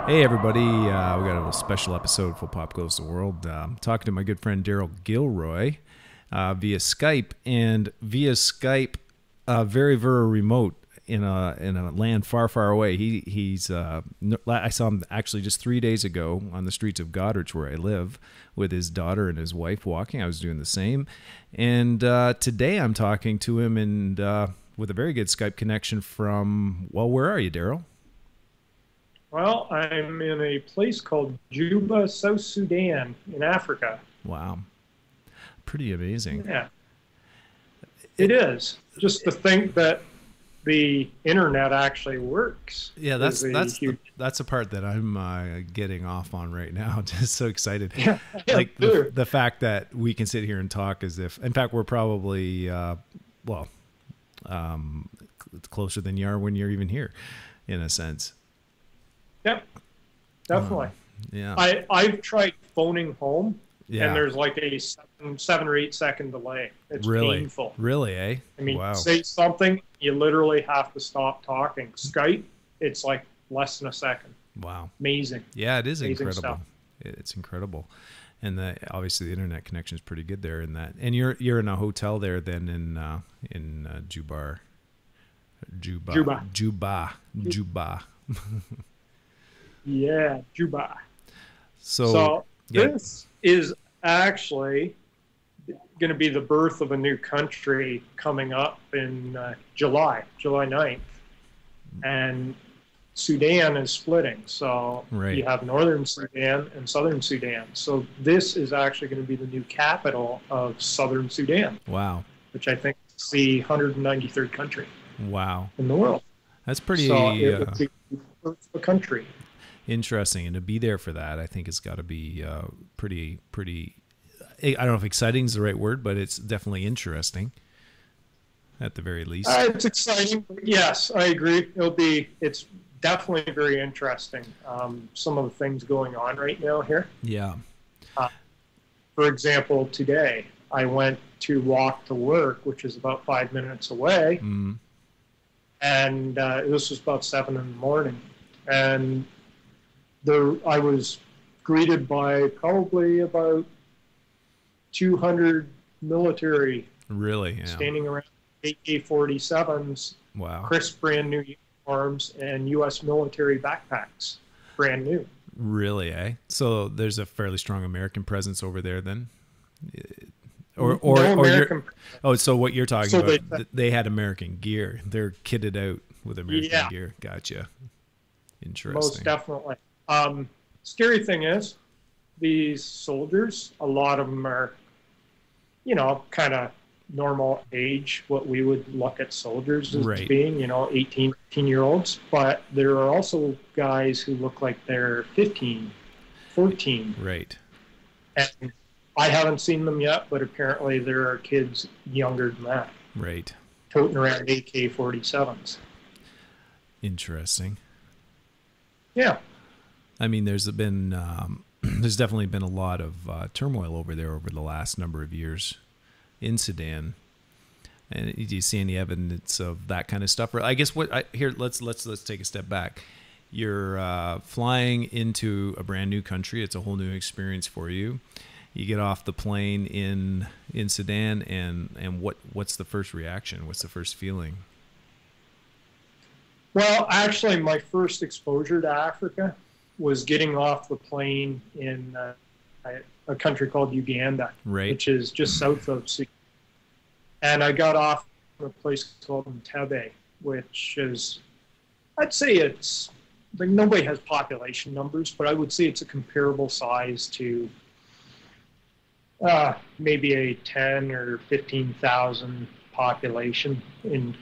Hey everybody, we got a little special episode of FauxPop Goes the World. Talking to my good friend Daryl Gilroy via Skype, and via Skype, very very remote in a land far far away. I saw him actually just 3 days ago on the streets of Goderich where I live with his daughter and his wife walking. I was doing the same, and today I'm talking to him and with a very good Skype connection from, well, where are you, Daryl? Well, I'm in a place called Juba, South Sudan in Africa. Wow. Pretty amazing. Yeah, it is. Just to think that the internet actually works. Yeah, that's the part that I'm getting off on right now. Just so excited. Yeah, like the fact that we can sit here and talk as if, in fact, we're probably closer than you are when you're even here, in a sense. Yep, definitely. Yeah. I've tried phoning home, Yeah. and there's like a 7 or 8 second delay. It's Really? painful. Really, eh? I mean, Wow. say something, you literally have to stop talking. Skype, it's like less than a second. Wow. Amazing. Yeah, it is Amazing incredible. stuff. It's incredible. And obviously the internet connection is pretty good there in that. And you're in a hotel there then in Juba. Yeah, Juba. So yeah. This is actually going to be the birth of a new country coming up in July 9th. And Sudan is splitting. So Right. you have Northern Sudan and Southern Sudan. So this is actually going to be the new capital of Southern Sudan, Wow. which I think is the 193rd country Wow. in the world. That's pretty So it would be the birth of a country. interesting, and to be there for that, I think it's got to be pretty. I don't know if exciting is the right word, but it's definitely interesting, at the very least. It's exciting. Yes, I agree. It's definitely very interesting. Some of the things going on right now here. Yeah. For example, today I went to walk to work, which is about 5 minutes away, and this was about 7 in the morning, and I was greeted by probably about 200 military Really. Yeah. standing around AK-47s, Wow. crisp brand new uniforms, and U.S. military backpacks, brand new. Really, eh? So there's a fairly strong American presence over there then? No American. So what you're talking So about, they had American gear. They're kitted out with American gear. Gotcha. Interesting. Most definitely. Scary thing is, these soldiers, a lot of them are, kind of normal age, what we would look at soldiers as Right. being, 18-year-olds. But there are also guys who look like they're 15, 14. Right. And I haven't seen them yet, but apparently there are kids younger than that, Right. toting around AK-47s. Interesting. Yeah. I mean, there's definitely been a lot of turmoil over there over the last number of years in Sudan. And do you see any evidence of that kind of stuff? Or I guess let's take a step back. You're flying into a brand new country. It's a whole new experience for you. You get off the plane in Sudan, and what's the first reaction? What's the first feeling? Well, actually, my first exposure to Africa was getting off the plane in a country called Uganda, Right. which is just south of Sudan. And I got off in a place called Entebbe, which is, I'd say it's, like, nobody has population numbers, but I would say it's a comparable size to maybe a 10 or 15,000 population in,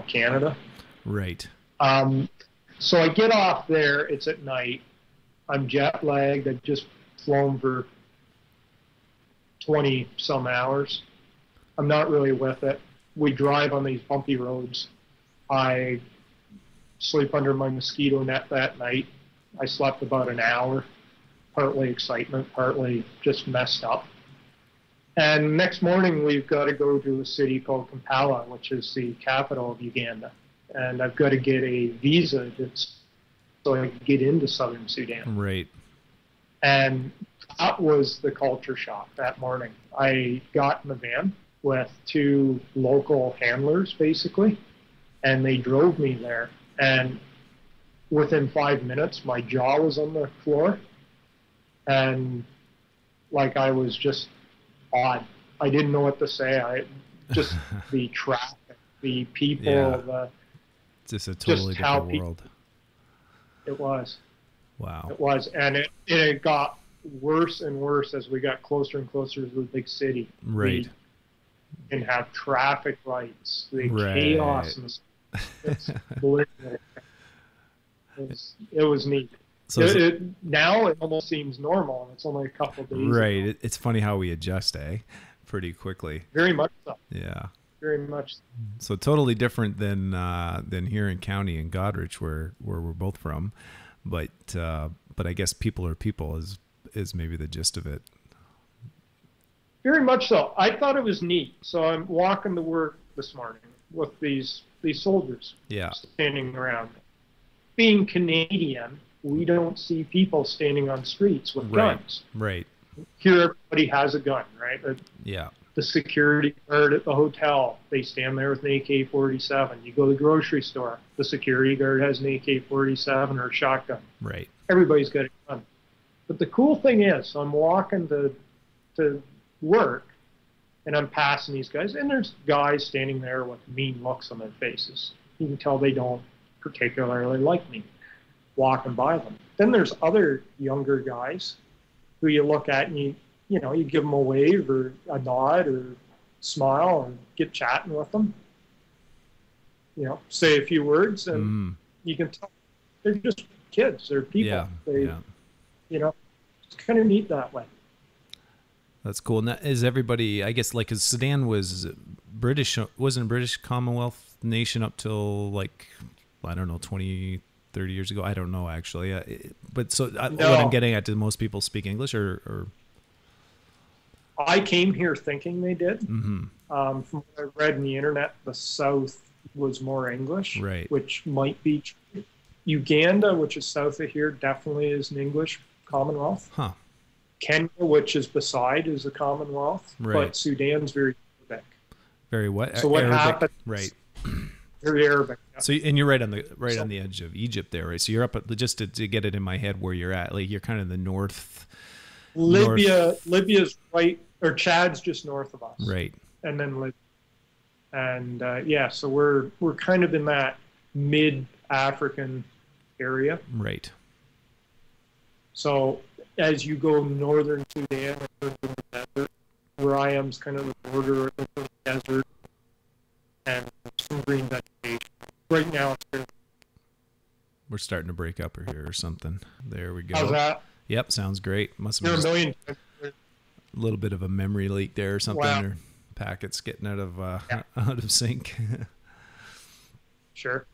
Canada. Right. So I get off there, it's at night, I'm jet lagged, I've just flown for 20 some hours. I'm not really with it. We drive on these bumpy roads. I sleep under my mosquito net that night. I slept about an hour, partly excitement, partly just messed up. And next morning we've got to go to a city called Kampala, which is the capital of Uganda. And I've got to get a visa that's so I could get into southern Sudan. Right. And that was the culture shock that morning. I got in the van with two local handlers, basically, and they drove me there. And within 5 minutes, my jaw was on the floor, and like I was just odd. I didn't know what to say. Just the traffic, the people, Yeah. Just a totally different world. It was. Wow. It was, and it got worse and worse as we got closer and closer to the big city. Right. And have traffic lights, the Right. chaos, and it was neat. So now it almost seems normal, and it's only a couple of days. Right. It's funny how we adjust, pretty quickly. Very much so. Yeah. Very much. So totally different than here in County in Goderich, where we're both from, but I guess people are people is maybe the gist of it. Very much so. I thought it was neat. So I'm walking to work this morning with these soldiers standing around. Being Canadian, we don't see people standing on streets with guns. Right. Here, everybody has a gun, right? Yeah. The security guard at the hotel, they stand there with an AK-47. You go to the grocery store, the security guard has an AK-47 or a shotgun. Right. Everybody's got a gun. But the cool thing is, I'm walking to work, and I'm passing these guys, and there's guys standing there with mean looks on their faces. You can tell they don't particularly like me walking by them. Then there's other younger guys who you look at and you give them a wave or a nod or smile and get chatting with them. Say a few words, and you can tell they're just kids. They're people. It's kind of neat that way. That's cool. Now, is everybody, I guess, like, 'cause Sudan wasn't a British Commonwealth nation up till, like, I don't know, 20, 30 years ago? I don't know, actually. But so what I'm getting at, do most people speak English or? I came here thinking they did. Mm-hmm. From what I read on the internet, the South was more English, right, which might be true. Uganda, which is south of here, definitely is an English Commonwealth. Huh. Kenya, which is beside, is a Commonwealth. Right. But Sudan's very Arabic. Very what? So what happened? Right. Very Arabic. Yeah. So, and you're right on the edge of Egypt there, right? So you're up at, just to get it in my head where you're at, like you're kind of the north. Libya's right, or Chad's just north of us. Right. And then Libya. And so we're kind of in that mid-African area. Right. So as you go northern Sudan, where I am is kind of the border of the desert and some green vegetation. Right now, we're starting to break up here or something. There we go. How's that? Yep, sounds great. Must There have are been a little bit of a memory leak there or something. Wow. Or packets getting out of sync. Sure.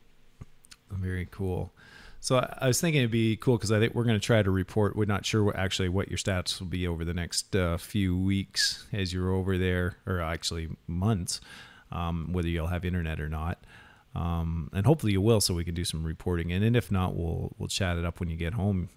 Very cool. So I was thinking it'd be cool because I think we're going to try to report. We're not sure what your stats will be over the next few weeks as you're over there, or actually months, whether you'll have internet or not. And hopefully you will, so we can do some reporting. And if not, we'll chat it up when you get home.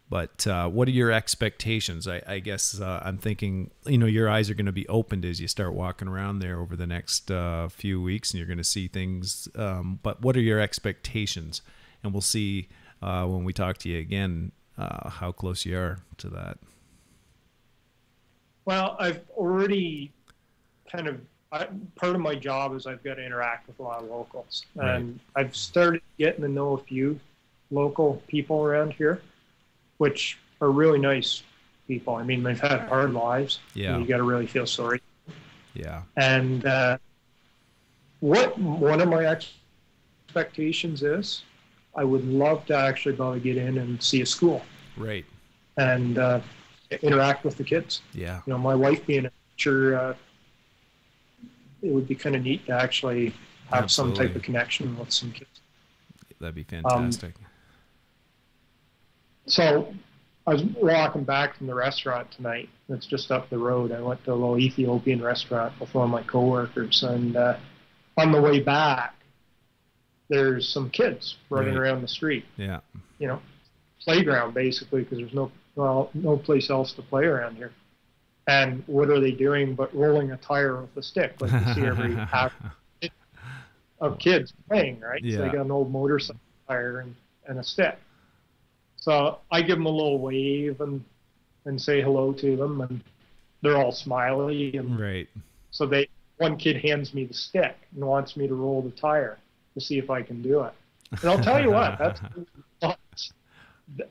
But what are your expectations? I guess I'm thinking, your eyes are going to be opened as you start walking around there over the next few weeks, and you're going to see things. But what are your expectations? And we'll see when we talk to you again how close you are to that. Well, I've already part of my job is I've got to interact with a lot of locals. Right. And I've started getting to know a few local people around here, which are really nice people. I mean, they've had hard lives. Yeah. And you got to really feel sorry. Yeah. And what one of my expectations is, I would love to actually be able to get in and see a school. Right. And interact with the kids. Yeah. My wife being a teacher, it would be kind of neat to actually have Absolutely. some type of connection with some kids. That'd be fantastic. So I was walking back from the restaurant tonight. It's just up the road. I went to a little Ethiopian restaurant with one of my coworkers, and on the way back, there's some kids running Right. around the street. Yeah. You know, playground basically, because there's no place else to play around here. And what are they doing but rolling a tire with a stick, like you see every half of kids playing, right? So they Yeah. got an old motorcycle tire and a stick. So I give them a little wave and say hello to them, and they're all smiley. And Right. so one kid hands me the stick and wants me to roll the tire to see if I can do it. And I'll tell you what,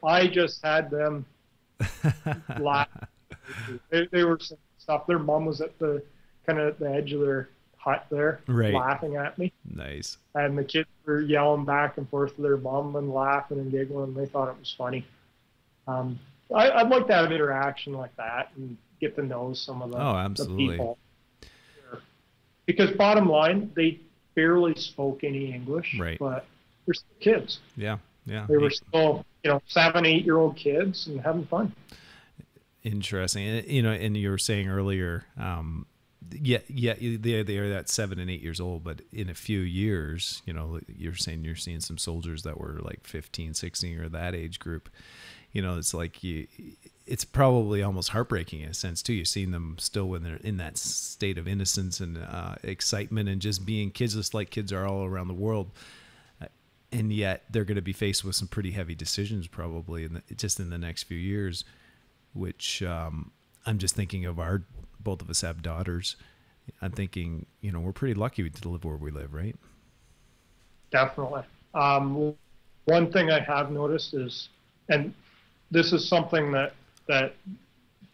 I just had them laugh. They were saying stuff. Their mom was at the kind of at the edge of their hut there, Right. laughing at me. Nice. And the kids were yelling back and forth to their mom and laughing and giggling. They thought it was funny. I'd like to have interaction like that and get to know some of the absolutely. people. Because bottom line, they barely spoke any English, Right. but they're still kids. Yeah. Yeah. They were still, 7, 8-year-old kids and having fun. Interesting. And you were saying earlier, they are that 7 and 8 years old, but in a few years, you're saying you're seeing some soldiers that were like 15, 16 or that age group. It's like it's probably almost heartbreaking in a sense too. You're seeing them still when they're in that state of innocence and excitement and just being kids, just like kids are all around the world. And yet they're going to be faced with some pretty heavy decisions probably just in the next few years, which I'm just thinking of both of us have daughters. I'm thinking, we're pretty lucky to live where we live, right? Definitely. One thing I have noticed is, and this is something that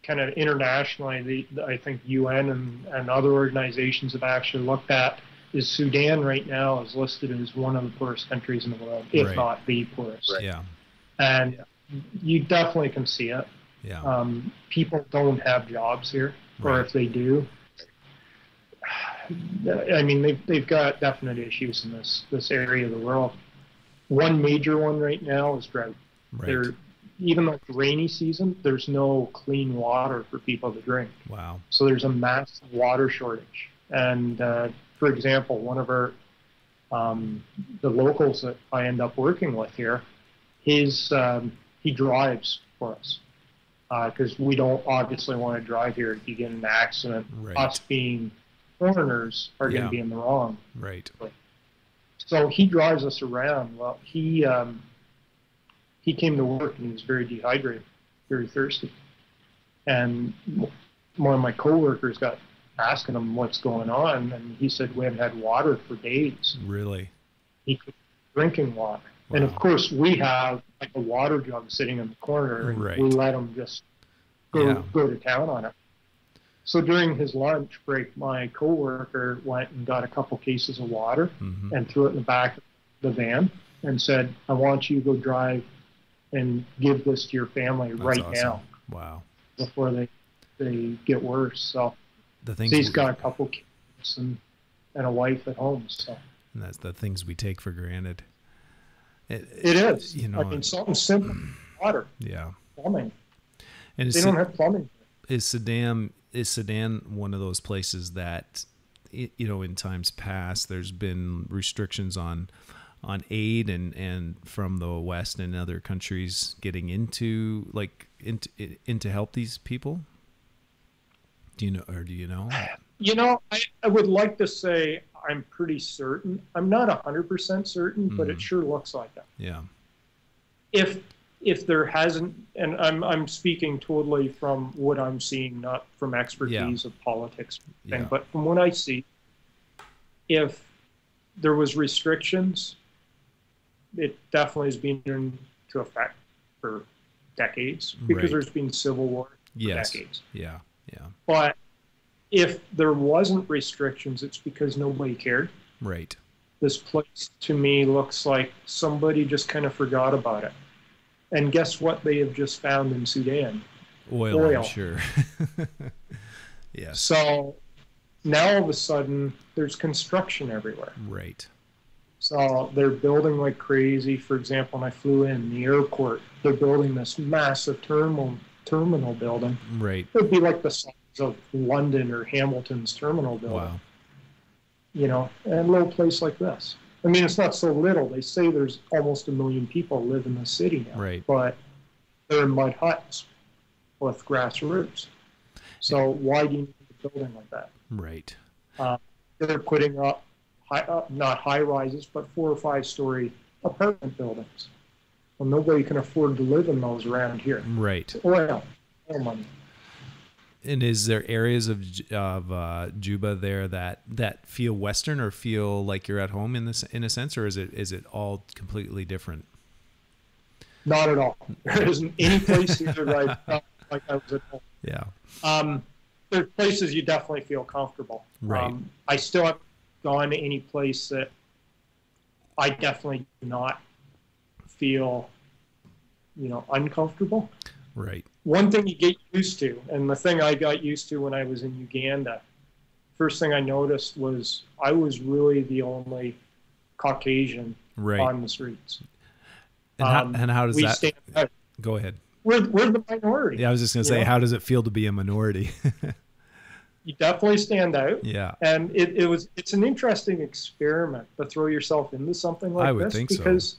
kind of internationally, I think UN and other organizations have actually looked at, is Sudan right now is listed as one of the poorest countries in the world, if Right. not the poorest. Right. Yeah. And you definitely can see it. Yeah. People don't have jobs here, or Right. if they do, I mean, they've got definite issues in this area of the world. One major one right now is drought. Right. Even though it's rainy season, there's no clean water for people to drink. Wow. So there's a massive water shortage. And for example, one of our the locals that I end up working with here, he drives for us because we don't obviously want to drive here if you get in an accident. Right. Us being foreigners are going Yeah. to be in the wrong. Right. So he drives us around. Well, he came to work and he was very dehydrated, very thirsty. And one of my coworkers got asking him what's going on, and he said we haven't had water for days. Really? He could drinking water. Wow. And of course we have like a water jug sitting in the corner, and Right. we let him just go to town on it. So during his lunch break, my coworker went and got a couple cases of water Mm-hmm. and threw it in the back of the van and said, I want you to go drive and give this to your family That's right awesome. now Wow. before they get worse. So The things he's got a couple kids and a wife at home. So and that's the things we take for granted. it is. I mean, something simple, water, Yeah. plumbing. And They don't have plumbing. Is Sudan one of those places that, in times past, there's been restrictions on aid and from the West and other countries getting into help these people? Do you know? I would like to say I'm pretty certain. I'm not 100% certain, but it sure looks like that. Yeah. If there hasn't, and I'm speaking totally from what I'm seeing, not from expertise of politics, but from what I see, if there was restrictions, it definitely has been into effect for decades because Right. there's been civil war for Yes. decades. Yeah. But if there wasn't restrictions, it's because nobody cared. Right. This place to me looks like somebody just kind of forgot about it. And guess what they have just found in Sudan? Oil. I'm sure. Yes. So now all of a sudden there's construction everywhere. Right. So they're building like crazy. For example, when I flew in the airport, they're building this massive terminal building. Right. It would be like the size of London or Hamilton's terminal building. Wow. And a little place like this. I mean, it's not so little. They say there's almost 1 million people live in the city now, Right. but they're in mud huts with grass roofs. So why do you need a building like that? Right. They're putting up, not high rises, but 4 or 5 story apartment buildings. Well, nobody can afford to live in those around here. Right. Oil money. And is there areas of Juba there that feel Western or feel like you're at home in a sense, or is it all completely different? Not at all. There isn't any place here that I felt like I was at home. Yeah. There's places you definitely feel comfortable. Right. I still haven't gone to any place that I definitely do not feel, uncomfortable. Right. One thing you get used to, and the thing I got used to when I was in Uganda, first thing I noticed was I was really the only Caucasian on the streets. And how does we that stand out. Go ahead? We're the minority. Yeah, I was just going to say, how does it feel to be a minority? You definitely stand out. Yeah. And it's an interesting experiment to throw yourself into something like this. I would think because so.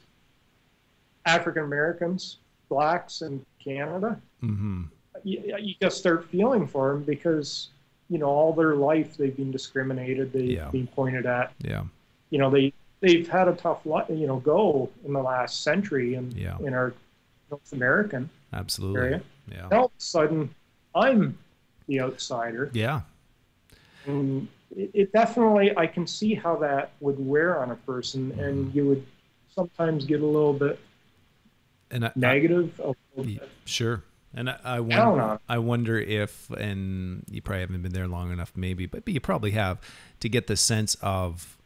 African Americans, blacks in Canada, mm-hmm. you just start feeling for them because, all their life they've been discriminated, they've been pointed at. Yeah. They've had a tough go in the last century in our North American Absolutely. area. Yeah. And all of a sudden, I'm the outsider. Yeah. And it definitely, I can see how that would wear on a person, and you would sometimes get a little bit negative. Sure. And I wonder if, and you probably haven't been there long enough maybe, but you probably have, to get the sense of,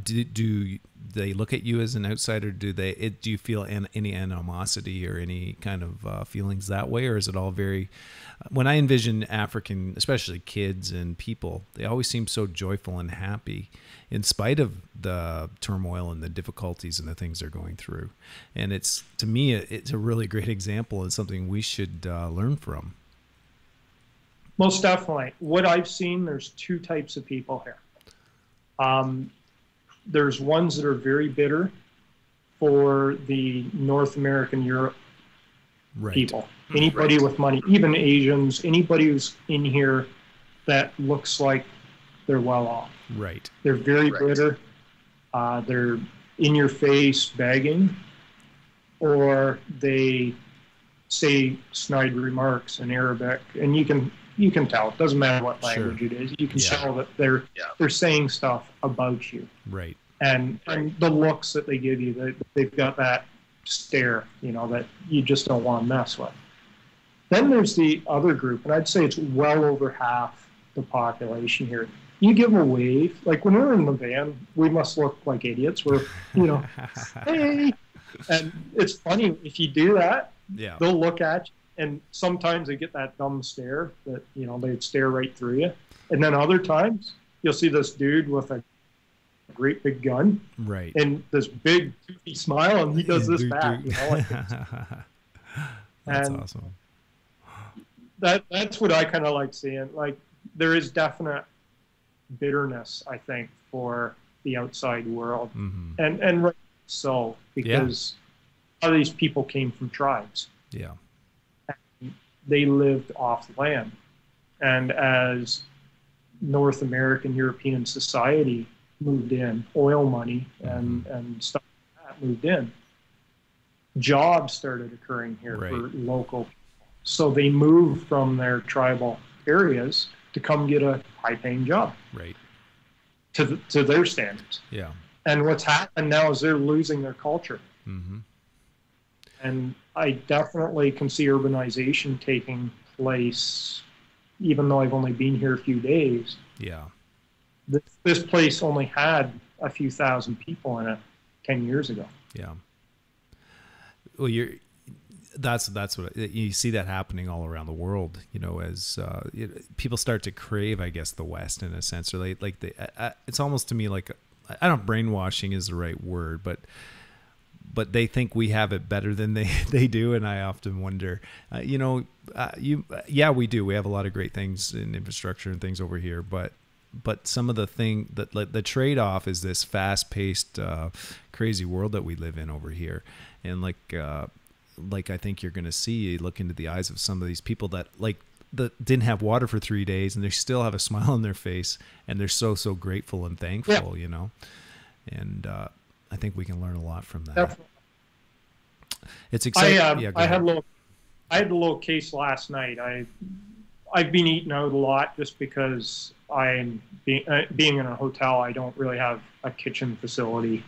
do they look at you as an outsider? Do you feel any animosity or any kind of feelings that way? Or is it all very, when I envision African, especially kids and people, they always seem so joyful and happy in spite of the turmoil and the difficulties and the things they're going through. And to me, it's a really great example and something we should learn from. Most definitely. What I've seen, there's 2 types of people here. There's ones that are very bitter for the North American, Europe people. Anybody with money, even Asians, anybody who's in here that looks like they're well off. Right. They're very bitter. They're in your face begging, or they say snide remarks in Arabic, and you can tell. It doesn't matter what language it is. You can tell that they're saying stuff about you. Right. And the looks that they give you, they've got that stare, that you just don't want to mess with. Then there's the other group, and I'd say it's well over half the population here. You give them a wave. Like when we're in the van, we must look like idiots. We're, hey. And it's funny, if you do that, they'll look at you. And sometimes they get that dumb stare that, they'd stare right through you. And then other times, you'll see this dude with a great big gun. Right. And this big, toothy smile, and he does this back. That's awesome. That's what I kind of like seeing. Like, there is definite bitterness, I think, for the outside world. Mm-hmm. And right so, because a lot of these people came from tribes. Yeah. They lived off land. And as North American, European society moved in, oil money and stuff like that moved in, jobs started occurring here for local people. So they moved from their tribal areas to come get a high-paying job to their standards. Yeah. And what's happened now is they're losing their culture. Mm-hmm. And I definitely can see urbanization taking place, even though I've only been here a few days. Yeah. This place only had a few thousand people in it 10 years ago. Yeah. Well, that's what you see that happening all around the world, as people start to crave, I guess, the West in a sense, or it's almost to me like, I don't, brainwashing is the right word, but they think we have it better than they do. And I often wonder, we do. We have a lot of great things in infrastructure and things over here, but but some of the thing that the trade-off is this fast-paced, crazy world that we live in over here. And like I think you're going to see, look into the eyes of some of these people that that didn't have water for 3 days and they still have a smile on their face and they're so grateful and thankful, you know? And, I think we can learn a lot from that. Definitely. It's exciting. I had a little case last night. I've been eating out a lot just because I'm being in a hotel. I don't really have a kitchen facility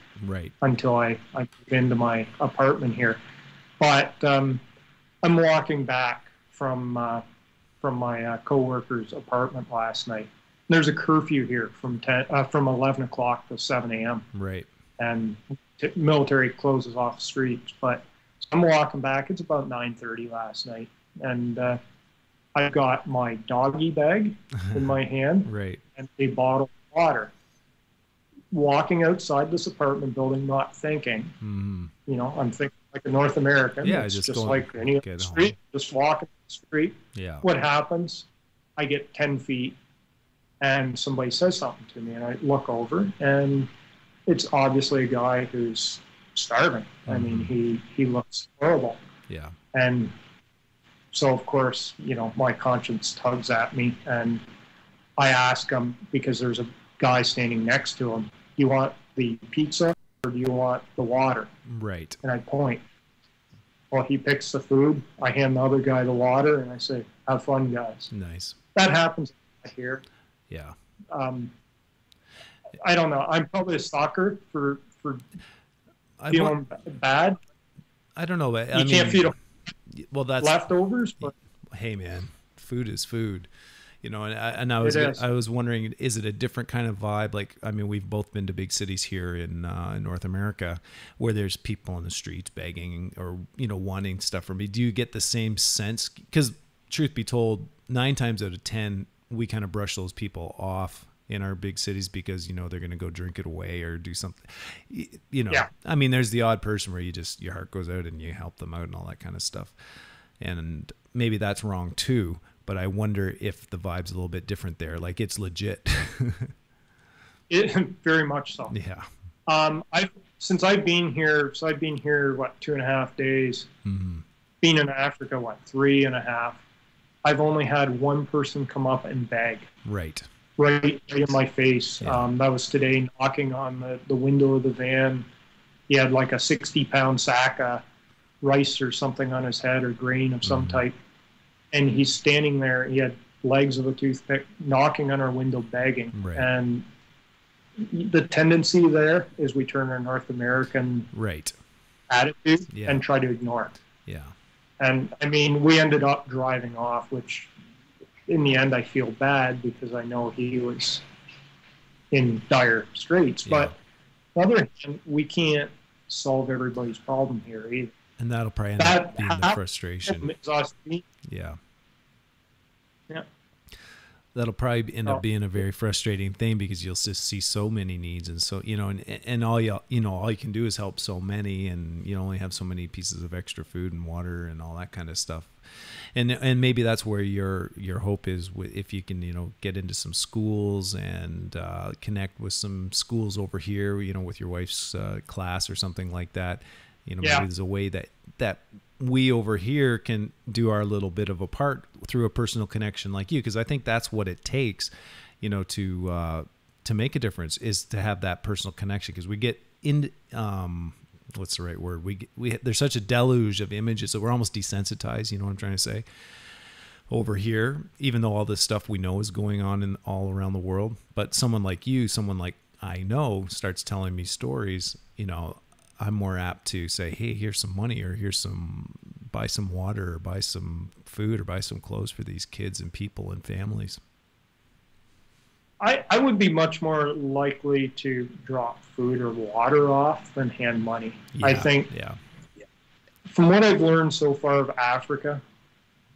until I move into my apartment here. But I'm walking back from my coworker's apartment last night. There's a curfew here from 11 o'clock to 7 a.m. Right. And military closes off the streets. But I'm walking back. It's about 9:30 last night, and I've got my doggy bag in my hand and a bottle of water. Walking outside this apartment building, not thinking. You know, I'm thinking like a North American. Yeah, it's just like any other street. Just walking the street. Yeah. What happens? I get 10 feet, and somebody says something to me, and I look over, and it's obviously a guy who's starving. I mean, he looks horrible. Yeah. And so, of course, you know, my conscience tugs at me, and I ask him, because there's a guy standing next to him, do you want the pizza or do you want the water? Right. And I point. Well, he picks the food. I hand the other guy the water, and I say, have fun, guys. Nice. That happens here. Yeah. I don't know. I'm probably a stalker for feeling bad. I don't know. You can't feed them that's leftovers. But hey, man, food is food. You know, and I was wondering, is it a different kind of vibe? Like, I mean, we've both been to big cities here in North America where there's people on the streets begging or, you know, wanting stuff from me. Do you get the same sense? Because truth be told, 9 times out of 10, we kind of brush those people off in our big cities because, you know, they're going to go drink it away or do something, you know. I mean, there's the odd person where your heart goes out and you help them out and all that kind of stuff. And maybe that's wrong too, but I wonder if the vibe's a little bit different there. Like, it's legit. Very much so. Yeah. Since I've been here, what, 2.5 days, being in Africa, 3.5, I've only had one person come up and beg. Right in my face. Yeah. That was today, knocking on the window of the van. He had like a 60-pound sack of rice or something on his head, or grain of some type. And he's standing there. He had legs of a toothpick, knocking on our window, begging. Right. And the tendency there is we turn our North American attitude and try to ignore it. Yeah. And I mean, we ended up driving off, which in the end I feel bad because I know he was in dire straits. Yeah. But on the other hand, we can't solve everybody's problem here either. And that'll probably end up being the frustration. Yeah. Yeah. That'll probably end up being a very frustrating thing because you'll just see so many needs, and so, you know, and all you can do is help so many, and you only have so many pieces of extra food and water and all that kind of stuff. And maybe that's where your hope is, if you can, you know, get into some schools and connect with some schools over here, you know, with your wife's class or something like that. You know, maybe there's a way that we over here can do our little bit of a part through a personal connection like you, because I think that's what it takes, you know, to make a difference, is to have that personal connection. Because we get in, what's the right word? There's such a deluge of images that we're almost desensitized. You know what I'm trying to say? Over here, even though all this stuff we know is going on all around the world, but someone like you, someone like I know, starts telling me stories, you know, I'm more apt to say, hey, here's some money, or buy some water, or buy some food, or buy some clothes for these kids and people and families. I would be much more likely to drop food or water off than hand money. Yeah, I think, from what I've learned so far of Africa,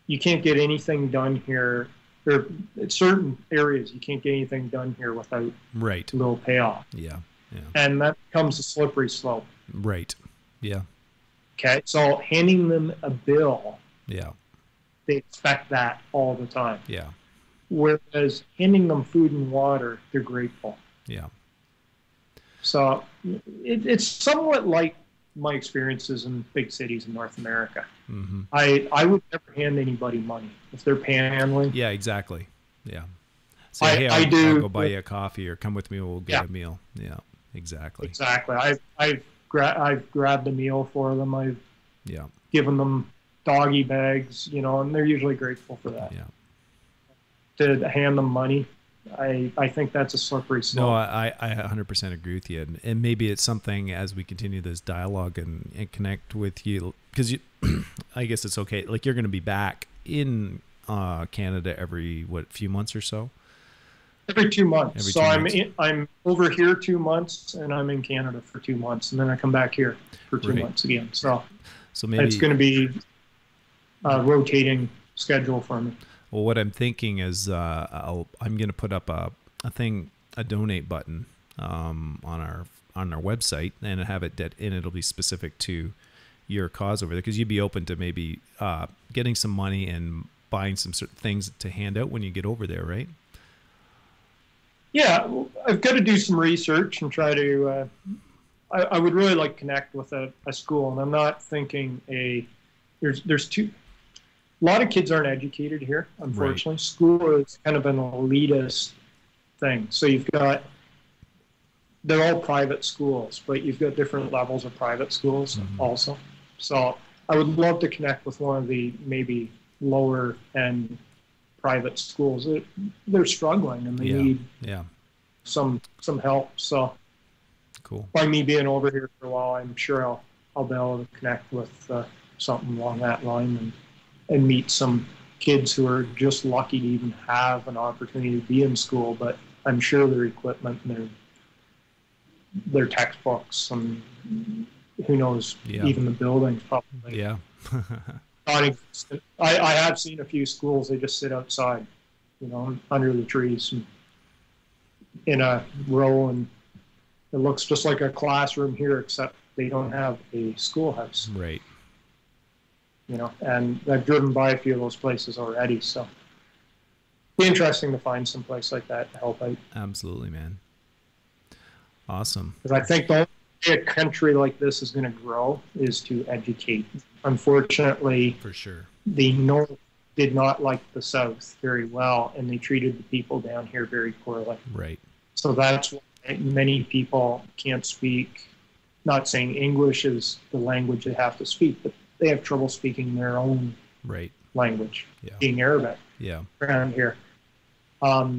you can't get anything done here. Or in certain areas, you can't get anything done here without a little payoff. Yeah. And that becomes a slippery slope. Right. Yeah. Okay. So handing them a bill. Yeah. They expect that all the time. Yeah. Whereas handing them food and water, they're grateful. Yeah. So it's somewhat like my experiences in big cities in North America. Mm-hmm. I would never hand anybody money if they're panhandling. Yeah, exactly. Yeah. Say, hey, I'll go buy you a coffee, or come with me, we'll get a meal. Yeah, exactly. Exactly. I've grabbed a meal for them. I've given them doggy bags, and they're usually grateful for that. Yeah. To hand them money, I think that's a slippery slope. No, I 100% agree with you. And maybe it's something as we continue this dialogue and connect with you, because I guess it's okay. Like, you're going to be back in Canada every, few months or so? Every 2 months. I'm over here 2 months, and I'm in Canada for 2 months, and then I come back here for 2 months again. So maybe it's going to be a rotating schedule for me. Well, what I'm thinking is I'm going to put up a donate button on our website, and have it and it'll be specific to your cause over there, because you'd be open to maybe getting some money and buying some certain things to hand out when you get over there, right? Yeah, I've got to do some research and try to. I would really like to connect with a school, and I'm not thinking there's two. A lot of kids aren't educated here, unfortunately. Right. School is kind of an elitist thing. So they're all private schools, but you've got different levels of private schools also. So I would love to connect with one of the maybe lower end private schools. They're struggling, and they need some help. So cool. By me being over here for a while, I'm sure I'll be able to connect with something along that line and meet some kids who are just lucky to even have an opportunity to be in school. But I'm sure their equipment and their textbooks and who knows, even the buildings probably. Yeah. Non-existent. I have seen a few schools, they just sit outside, under the trees and in a row, and it looks just like a classroom here, except they don't have a schoolhouse. Right. And I've driven by a few of those places already, so it'd be interesting to find some place like that to help out. Absolutely, man. Awesome. Because I think the only way a country like this is going to grow is to educate. Unfortunately, for sure, the North did not like the South very well, and they treated the people down here very poorly. Right. So that's why many people can't speak. Not saying English is the language they have to speak, but they have trouble speaking their own language, being Arabic around here. A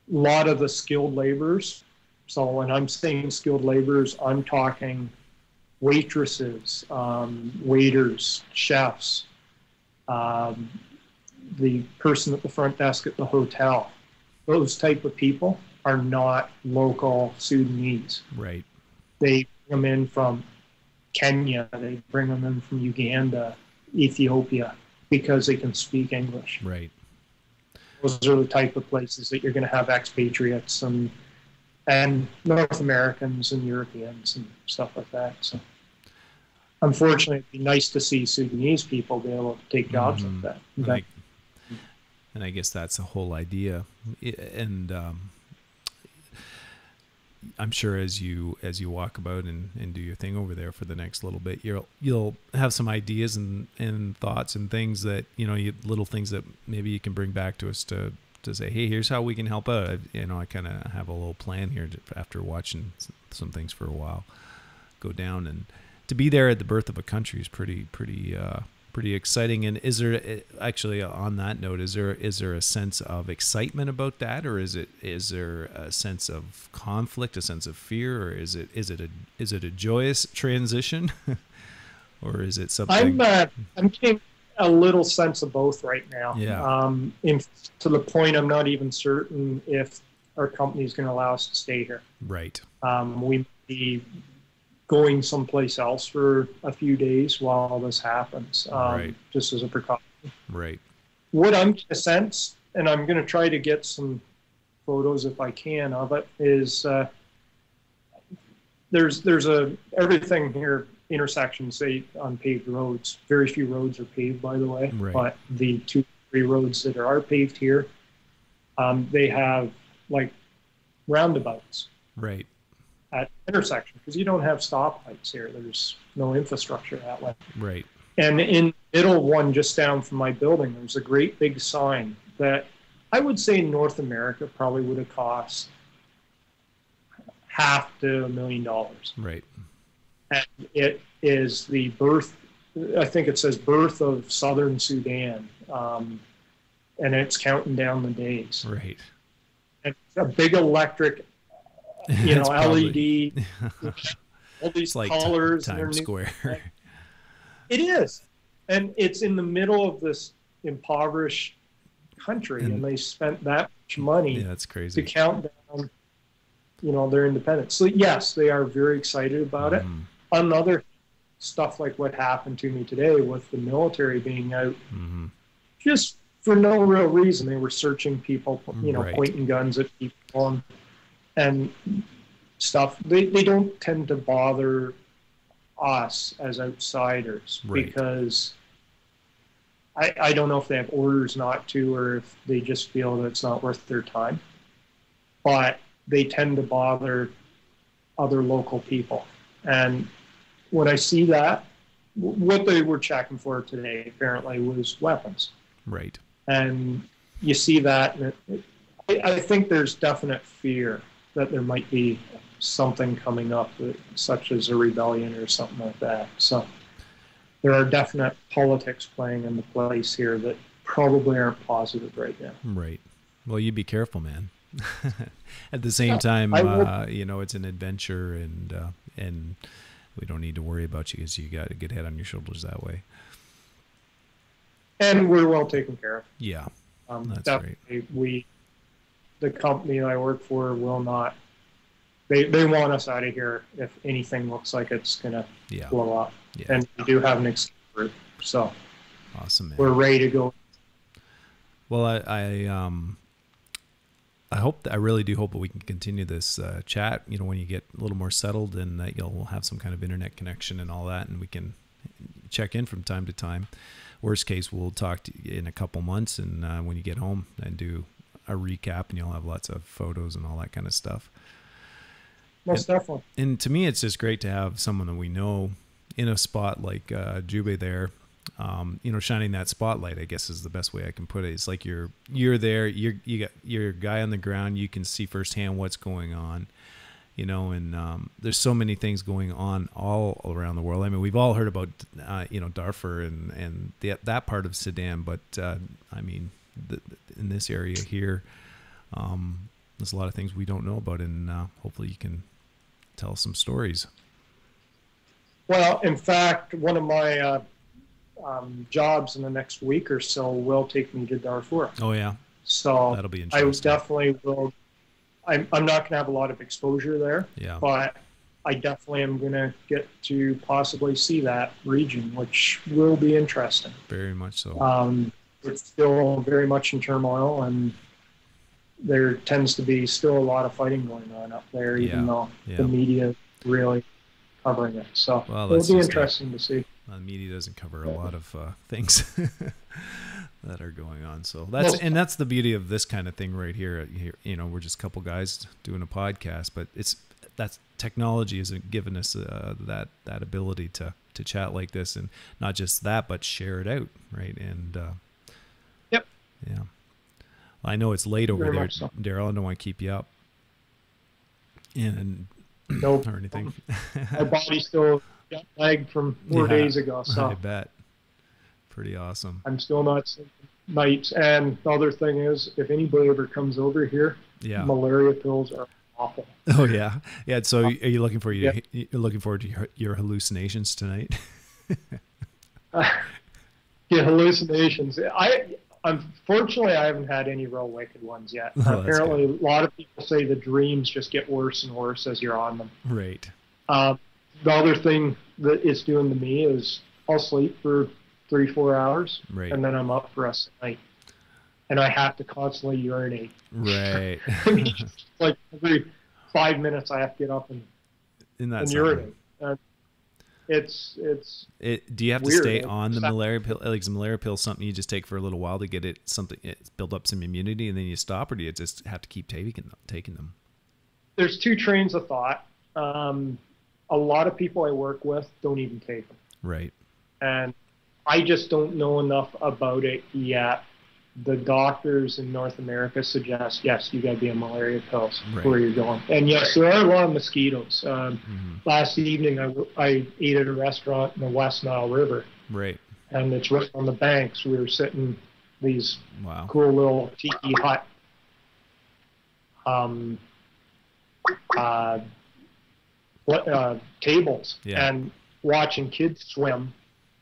lot of the skilled laborers, so when I'm saying skilled laborers, I'm talking waitresses, waiters, chefs, the person at the front desk at the hotel. Those type of people are not local Sudanese. Right. They bring them in from Kenya, they bring them in from Uganda, Ethiopia, because they can speak English. Right. Those are the type of places that you're going to have expatriates and North Americans and Europeans and stuff like that. So, unfortunately, it'd be nice to see Sudanese people be able to take jobs like that. And I guess that's the whole idea. And I'm sure as you walk about and do your thing over there for the next little bit, you'll have some ideas and thoughts and things that little things that maybe you can bring back to us to say, hey, here's how we can help out. I kind of have a little plan here after watching some things for a while go down, and to be there at the birth of a country is pretty exciting. And is there actually, on that note, is there a sense of excitement about that, or is there a sense of conflict, a sense of fear, or is it a joyous transition, or is it something? I'm getting a little sense of both right now. Yeah. To the point, I'm not even certain if our company is going to allow us to stay here. Right. We may be going someplace else for a few days while all this happens, just as a precaution. Right. What I'm going to sense, and I'm going to try to get some photos if I can of it, is there's everything here, intersections, say, on paved roads. Very few roads are paved, by the way, but the 2-3 roads that are paved here, They have like roundabouts Right. at intersections because you don't have stoplights here. There's no infrastructure that way. Right. And in the middle one, just down from my building, there's a great big sign that I would say in North America probably would have cost half to $1 million. Right. And it is the birth, I think it says birth of Southern Sudan. And it's counting down the days. Right. And it's a big electric, LED, all these It's like colors. Times Square. It is. And it's in the middle of this impoverished country, and they spent that much money Yeah, that's to crazy. count down, their independence. So yes, they are very excited about it. Another stuff like what happened to me today with the military being out, just for no real reason. They were searching people, Right. pointing guns at people and stuff. They don't tend to bother us as outsiders Right. because I don't know if they have orders not to or if they just feel that it's not worth their time. But they tend to bother other local people. And when I see that, what they were checking for today apparently was weapons. Right. And you see that, and I think there's definite fear that there might be something coming up, such as a rebellion or something like that. So there are definite politics playing in the place here that probably aren't positive right now. Right. Well, you be careful, man. At the same time, it's an adventure, and we don't need to worry about you because you got a good head on your shoulders that way. And we're well taken care of. Yeah, that's definitely great. The company I work for will not. They want us out of here if anything looks like it's gonna blow up. Yeah. And we do have an escape route, so awesome, man. We're ready to go. Well, I really do hope that we can continue this chat. When you get a little more settled, and that you'll have some kind of internet connection and all that, and we can check in from time to time. Worst case, we'll talk to you in a couple months, and when you get home, and do a recap, and you'll have lots of photos and all that kind of stuff. Most definitely. And to me, it's just great to have someone that we know in a spot like Jube there. Shining that spotlight, I guess, is the best way I can put it. It's like you're there, you're a guy on the ground, you can see firsthand what's going on, and there's so many things going on all around the world. I mean, we've all heard about, Darfur and that part of Sudan, but in this area here, there's a lot of things we don't know about, and hopefully you can tell some stories. Well, in fact, one of my jobs in the next week or so will take me to Darfur. Oh yeah. So that'll be interesting. I definitely will. I'm not going to have a lot of exposure there. Yeah. But I definitely am going to get to possibly see that region, which will be interesting. Very much so. It's still very much in turmoil, and there tends to be still a lot of fighting going on up there, even though the media is really covering it. So it'll be interesting to see. The media doesn't cover a lot of things that are going on. So that's the beauty of this kind of thing right here. We're just a couple guys doing a podcast, but that's technology has given us that ability to chat like this, and not just that, but share it out, right? And yep, yeah. Well, I know it's late over there, so. Daryl. I don't want to keep you up, and nope. or anything. My body's still got lagged from 4 days ago, so I bet. Pretty awesome. I'm still not sleeping nights. And the other thing is, if anybody ever comes over here, malaria pills are awful. Oh yeah, yeah. So are you looking for you're looking forward to your hallucinations tonight? Hallucinations. Unfortunately, I haven't had any real wicked ones yet. Apparently, a lot of people say the dreams just get worse and worse as you're on them. Right. The other thing that it's doing to me is I'll sleep for 3-4 hours, right, and then I'm up for the rest of the night, and I have to constantly urinate. Right. I mean, like every 5 minutes, I have to get up and urinate. Do you have to weird. stay on the malaria pill? Like, is malaria pill something you just take for a little while to get build up some immunity, and then you stop, or do you just have to keep taking them? There's two trains of thought. A lot of people I work with don't even take them. Right. And I just don't know enough about it yet. The doctors in North America suggest, yes, you got to be on malaria pills where you're going. And yes, there are a lot of mosquitoes. Last evening, I ate at a restaurant in the West Nile River. Right. And it's right on the banks. We were sitting these cool little tiki hut tables and watching kids swim,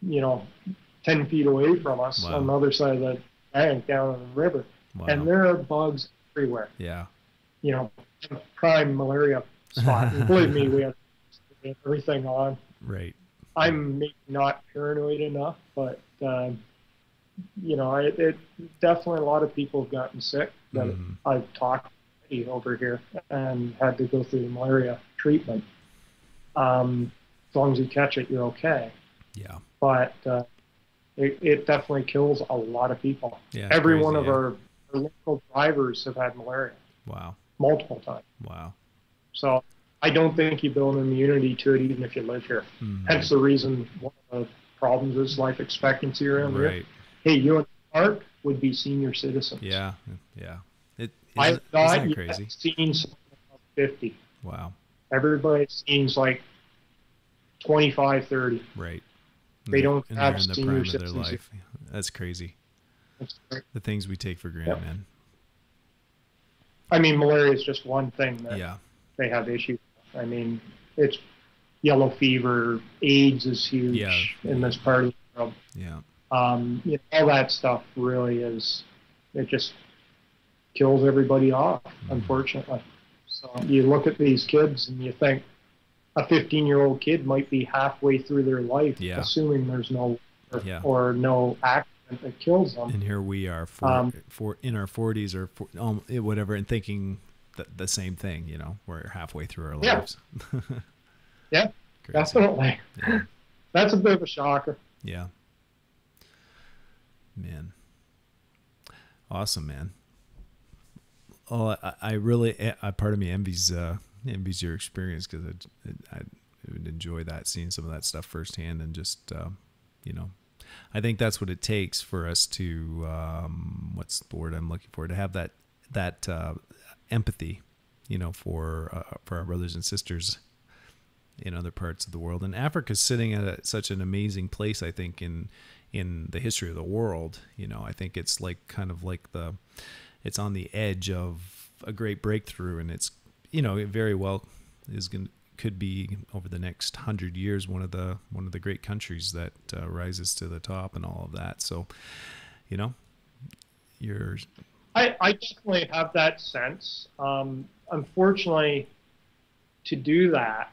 10 feet away from us on the other side of the bank down in the river. And there are bugs everywhere. Yeah. Prime malaria spot. And believe me, we have everything on. Right. I'm maybe not paranoid enough, but it definitely, a lot of people have gotten sick that I've talked to over here and had to go through the malaria treatment. As long as you catch it, you're okay. Yeah. But it definitely kills a lot of people. Yeah, Every one of our local drivers have had malaria. Wow. Multiple times. Wow. So I don't think you build an immunity to it even if you live here. Hence the reason one of the problems is life expectancy around here. Hey, you in the park would be senior citizens. Yeah. Yeah. I've not yet crazy? seen someone 50. Wow. Everybody seems like 25, 30. Right. They don't have in the senior prime of their citizens. life. That's crazy. That's right. The things we take for granted, man. I mean, malaria is just one thing that they have issues with. I mean, it's yellow fever, AIDS is huge in this part of the world. Yeah. All that stuff really is, it just kills everybody off, unfortunately. So you look at these kids and you think a 15-year-old kid might be halfway through their life, assuming there's no or no accident that kills them. And here we are in our 40s or whatever, and thinking the same thing. We're halfway through our lives. Yeah, definitely. Yeah. That's a bit of a shocker. Yeah. Man. Awesome, man. Oh, I really, part of me envies your experience, because I would enjoy that, seeing some of that stuff firsthand, and just, I think that's what it takes for us to, what's the word I'm looking for, to have that empathy, for our brothers and sisters in other parts of the world. And Africa's sitting at such an amazing place, I think, in the history of the world. I think it's it's on the edge of a great breakthrough, and it's, it very well could be over the next 100 years one of the great countries that rises to the top and all of that. So, I definitely have that sense. Unfortunately, to do that,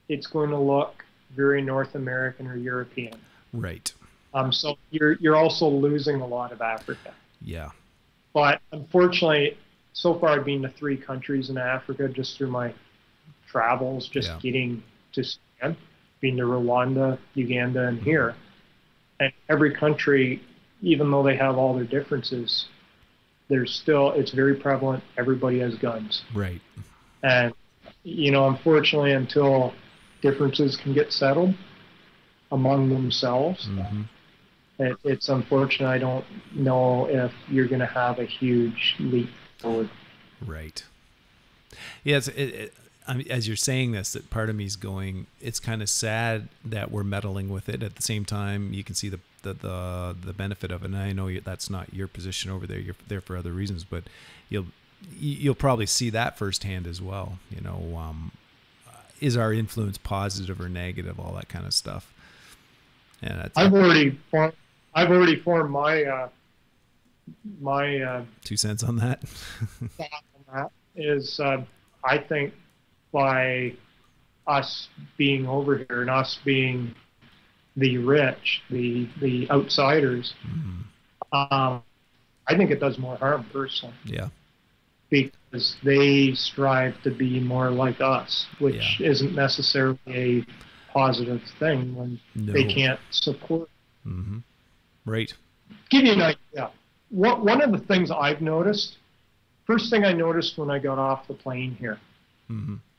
it's going to look very North American or European. Right. So you're also losing a lot of Africa. Yeah. But unfortunately, so far I've been to 3 countries in Africa just through my travels, getting to Sudan, been to Rwanda, Uganda, and here. And every country, even though they have all their differences, it's very prevalent. Everybody has guns. Right. And, unfortunately, until differences can get settled among themselves, it's unfortunate. I don't know if you're going to have a huge leap forward. Right. Yeah. As you're saying this, that part of me is going, it's kind of sad that we're meddling with it. At the same time, you can see the benefit of it. And I know that's not your position over there. You're there for other reasons, but you'll probably see that firsthand as well. Is our influence positive or negative? All that kind of stuff. And I've already formed my 2 cents on that. Thought on that is, I think by us being over here and us being the rich, the outsiders, I think it does more harm personally. Yeah. Because they strive to be more like us, which isn't necessarily a positive thing when they can't support. Mm-hmm. Right. Give you an idea. One of the things I've noticed, first thing I noticed when I got off the plane here,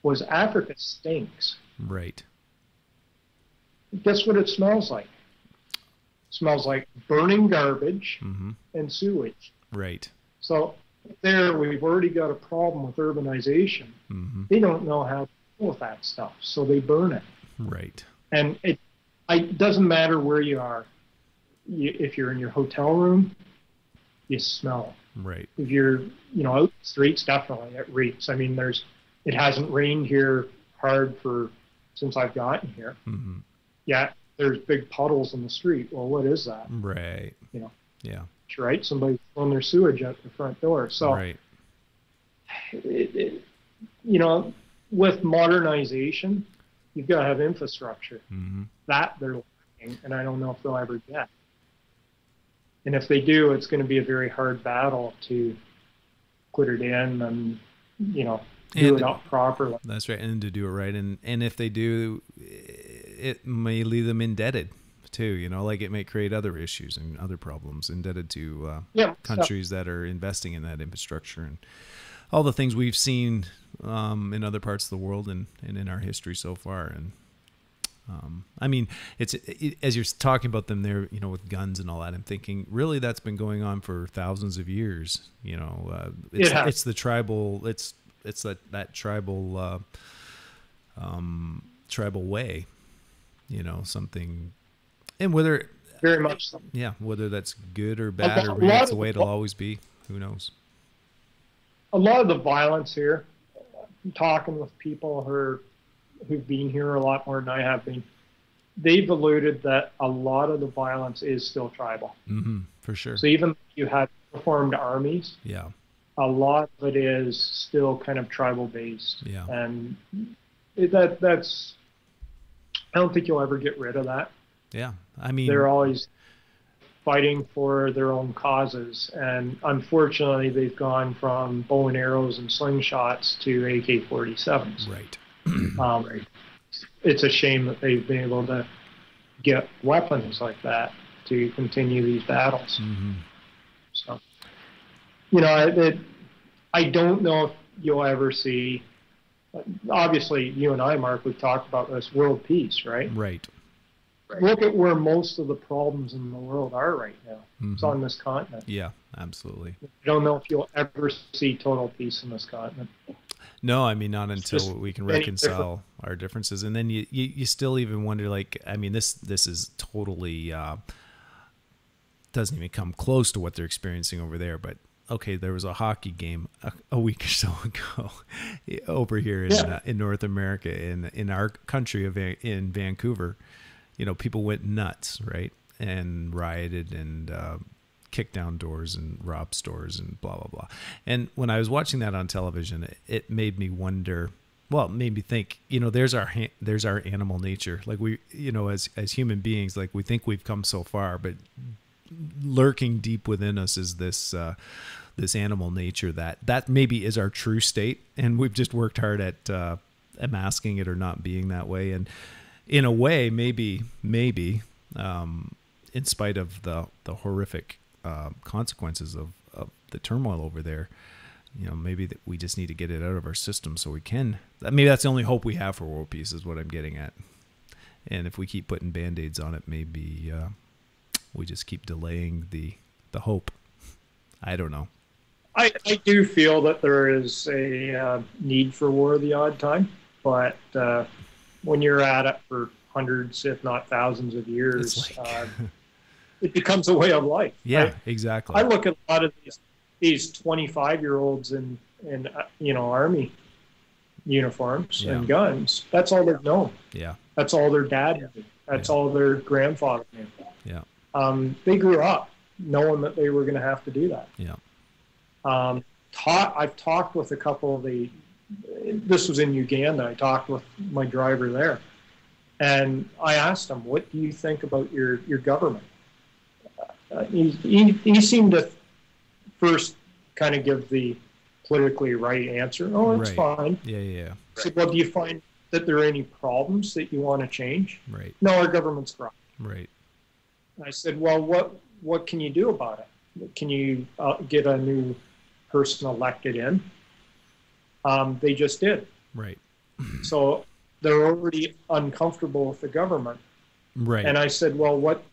was Africa stinks. Right. Guess what it smells like? It smells like burning garbage and sewage. Right. So there we've already got a problem with urbanization. They don't know how to deal with that stuff, so they burn it. Right. And it doesn't matter where you are. If you're in your hotel room, you smell it. Right. If you're, out the streets, definitely it reeks. I mean, it hasn't rained here hard since I've gotten here. Yeah, there's big puddles in the street. Well, what is that? Right. Yeah. Right. Somebody's throwing their sewage out the front door. So, right. With modernization, you've got to have infrastructure. That they're lacking, and I don't know if they'll ever get. And if they do, it's going to be a very hard battle to put it in and, do it up properly. That's right, and to do it right. And if they do, it may leave them indebted too, like it may create other issues and other problems, indebted to countries that are investing in that infrastructure and all the things we've seen in other parts of the world and in our history so far. And I mean, as you're talking about them there, with guns and all that, I'm thinking really that's been going on for thousands of years. It's the tribal, it's that tribal, tribal way, something, and whether very much so. Yeah, whether that's good or bad or maybe it's the way it'll always be, who knows? A lot of the violence here, talking with people who've been here a lot more than I have been, they've alluded that a lot of the violence is still tribal. For sure. So even if you had reformed armies, a lot of it is still kind of tribal based. Yeah. And that's, I don't think you'll ever get rid of that. Yeah. I mean, they're always fighting for their own causes. And unfortunately, they've gone from bow and arrows and slingshots to AK-47s. Right. It's a shame that they've been able to get weapons like that to continue these battles. So, I don't know if you'll ever see, obviously you and I, Mark, we've talked about this, world peace, right? Right. Look at where most of the problems in the world are right now. It's on this continent. Yeah, absolutely. I don't know if you'll ever see total peace in this continent. No, I mean, not until we can reconcile our differences. And then you still even wonder, like, I mean, this is totally, doesn't even come close to what they're experiencing over there. But, okay, there was a hockey game a week or so ago over here in North America, in our country, in Vancouver. People went nuts, right? And rioted and kicked down doors and robbed stores and blah, blah, blah. And when I was watching that on television, it made me wonder, well, it made me think, there's our animal nature. Like we, as human beings, like we think we've come so far, but lurking deep within us is this animal nature that maybe is our true state. And we've just worked hard at masking it or not being that way. And in a way, maybe, in spite of the horrific consequences of the turmoil over there, maybe that we just need to get it out of our system so we can. Maybe that's the only hope we have for world peace, is what I'm getting at. And if we keep putting Band-Aids on it, maybe we just keep delaying the hope. I don't know. I do feel that there is a need for war the odd time, but when you're at it for hundreds, if not thousands of years, it becomes a way of life. Yeah, right? exactly. I look at a lot of these 25-year-olds in army uniforms and guns. That's all they've known. Yeah. That's all their dad knew. That's all their grandfather knew. Yeah. They grew up knowing that they were going to have to do that. Yeah. I've talked with a couple of this was in Uganda. I talked with my driver there, and I asked him, "What do you think about your government?" He seemed to first kind of give the politically right answer. Oh, it's fine. Yeah. I said, "Well, do you find that there are any problems that you want to change? Right. No, our government's corrupt. Right. I said, well, what can you do about it? Can you get a new person elected in? They just did. Right. So they're already uncomfortable with the government. Right. And I said, well, what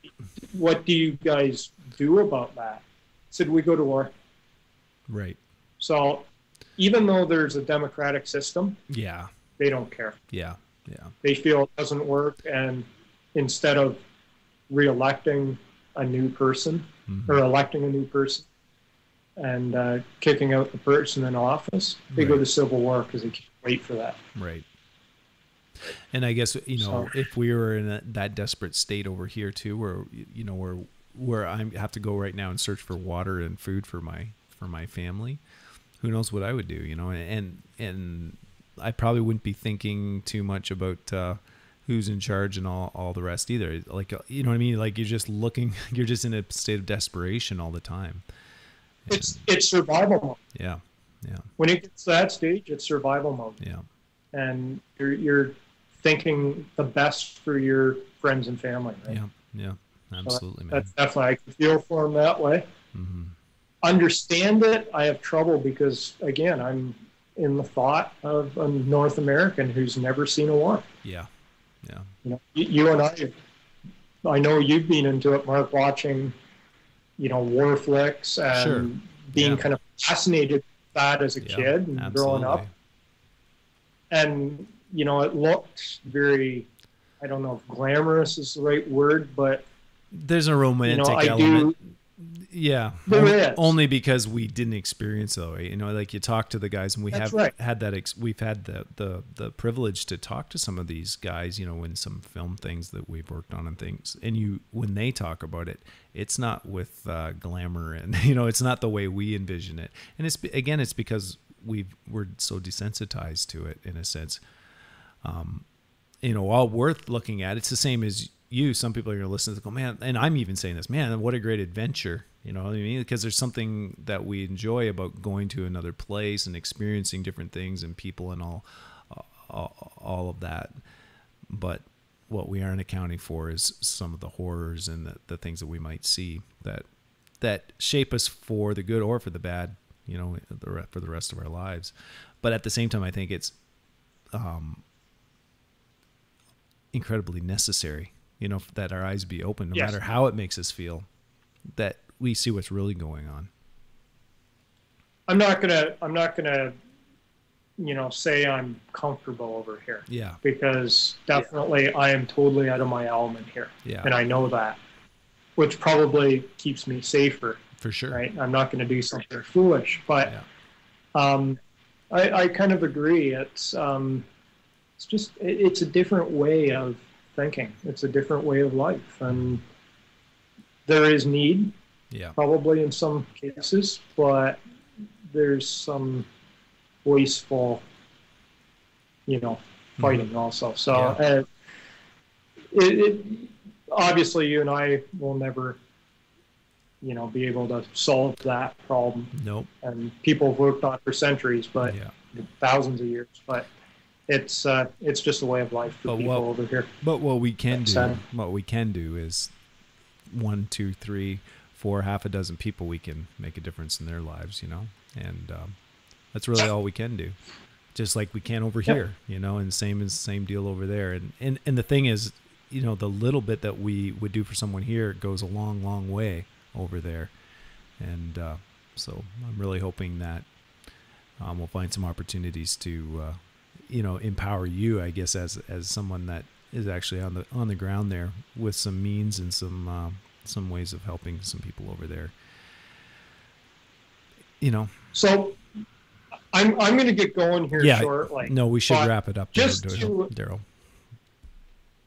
do you guys do about that? I said, we go to war. Right. So even though there's a democratic system, Yeah. they don't care. Yeah. Yeah. They feel it doesn't work, and instead of re-electing a new person or electing a new person and kicking out the person in office, they go to civil war because they can't wait for that. Right. And I guess, if we were in that desperate state over here too, where I have to go right now and search for water and food for my family, who knows what I would do, and I probably wouldn't be thinking too much about who's in charge and all the rest either. Like, you know what I mean? Like, you're just in a state of desperation all the time. It's survival mode. Yeah. Yeah. When it gets to that stage, it's survival mode. Yeah. And you're thinking the best for your friends and family, right? Yeah. Yeah. Absolutely, so man. That's definitely, I can feel for them that way. Mm-hmm. Understand it. I have trouble because, again, I'm in the thought of a North American who's never seen a war. Yeah. Yeah. You and I know you've been into it, Mark, watching, war flicks and being kind of fascinated with that as a kid and growing up. And, it looked very, I don't know if glamorous is the right word, but there's a romantic element. Yeah, there is. Only because we didn't experience it, though, right? Like you talk to the guys, and we have had that. We've had the privilege to talk to some of these guys, in some film things that we've worked on and things. And when they talk about it, it's not with glamour, and it's not the way we envision it. And it's because we're so desensitized to it in a sense. All worth looking at. It's the same as you. Some people are going to listen to go, man, and I'm even saying this, man, what a great adventure. You know what I mean? Because there's something that we enjoy about going to another place and experiencing different things and people and all of that. But what we aren't accounting for is some of the horrors and the things that we might see that shape us for the good or for the bad, for the rest of our lives. But at the same time, I think it's incredibly necessary, that our eyes be open, no matter how it makes us feel, that we see what's really going on. I'm not gonna, say I'm comfortable over here. Yeah. Because definitely I am totally out of my element here. Yeah. And I know that, which probably keeps me safer. For sure. Right. I'm not going to do something foolish, but I kind of agree. It's a different way of thinking. It's a different way of life, and there is need. Yeah. Probably in some cases, but there's some wasteful, fighting also. So it obviously you and I will never, be able to solve that problem. Nope. And people have worked on it for centuries, but thousands of years. But it's just a way of life for people over here. But what we can do is 1, 2, 3, 4, half a dozen people, we can make a difference in their lives, and that's really all we can do. Just like we can over here, and same deal over there. And the thing is, the little bit that we would do for someone here goes a long, long way over there. And so I'm really hoping that we'll find some opportunities to, empower you, I guess, as someone that is actually on the ground there with some means and some ways of helping some people over there. So I'm going to get going here shortly. No, we should wrap it up, Daryl.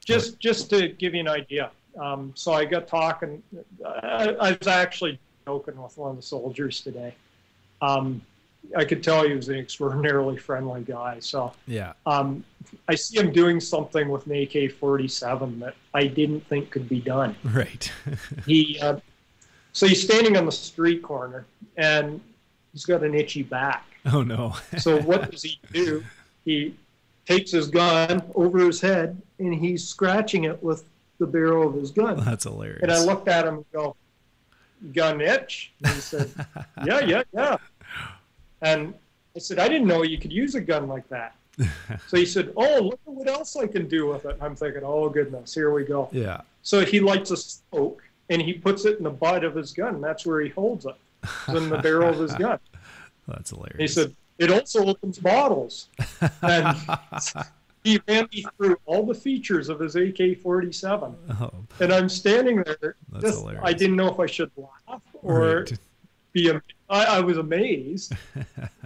Just to give you an idea. So I got talking. I was actually joking with one of the soldiers today. I could tell he was an extraordinarily friendly guy. So I see him doing something with an AK-47 that I didn't think could be done. Right. So he's standing on the street corner and he's got an itchy back. Oh no. So what does he do? He takes his gun over his head, and he's scratching it with the barrel of his gun. That's hilarious. And I looked at him and go, gun itch? And he said, yeah. And I said, I didn't know you could use a gun like that. So he said, oh, look at what else I can do with it. I'm thinking, oh, goodness, here we go. Yeah. So he lights a smoke, and he puts it in the butt of his gun. That's where he holds it. It's in the barrel of his gun. That's hilarious. He said, it also opens bottles. And he ran me through all the features of his AK-47. Oh, and I'm standing there. I didn't know if I should laugh or be amazed. I was amazed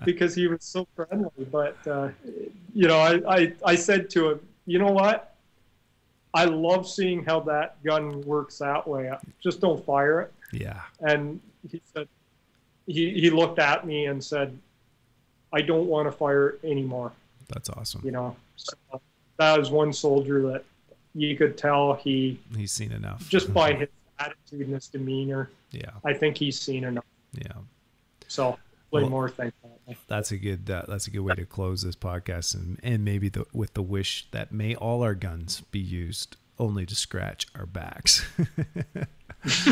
because he was so friendly. But, I said to him, you know what? I love seeing how that gun works that way. Just don't fire it. Yeah. And he said, he looked at me and said, I don't want to fire anymore. That's awesome. So that was one soldier that you could tell he's seen enough. Just by his attitude and his demeanor. Yeah. I think he's seen enough. Yeah. So play more things. That's a good way to close this podcast, and maybe with the wish that may all our guns be used only to scratch our backs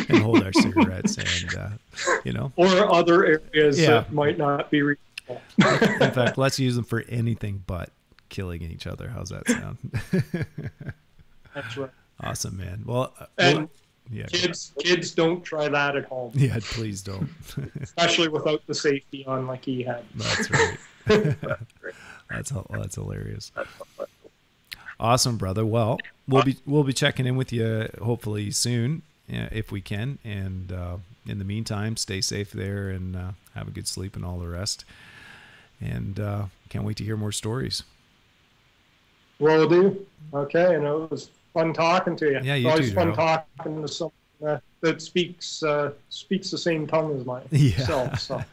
and hold our cigarettes, and or other areas that might not be reachable. In fact, let's use them for anything but killing each other. How's that sound? That's right. Awesome, man. Well, kids don't try that at home. Yeah, please don't. Especially without the safety on like he had. That's right. That's hilarious. Awesome, brother. Well, we'll be checking in with you hopefully soon, if we can. And in the meantime, stay safe there and have a good sleep and all the rest. And can't wait to hear more stories. Will do. Okay, and it was fun talking to you. Yeah, it's always fun talking to someone that speaks the same tongue as myself. So.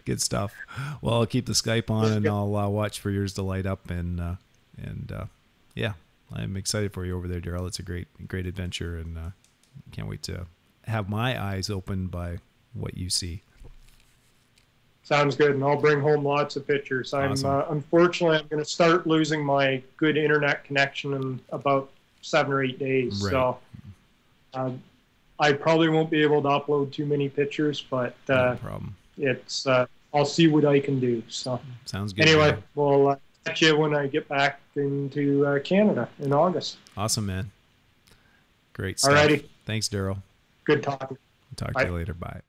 Good stuff. Well, I'll keep the Skype on, and I'll watch for yours to light up. And I'm excited for you over there, Daryl. It's a great adventure, and can't wait to have my eyes opened by what you see. Sounds good, and I'll bring home lots of pictures. Awesome. Unfortunately, I'm going to start losing my good internet connection in about 7 or 8 days. Right. So I probably won't be able to upload too many pictures, but no problem. It's I'll see what I can do. So sounds good. Anyway, man. we'll catch you when I get back into Canada in August. Awesome, man. Great stuff. Alrighty. Thanks, Daryl. Good talking. Talk to you later. Bye.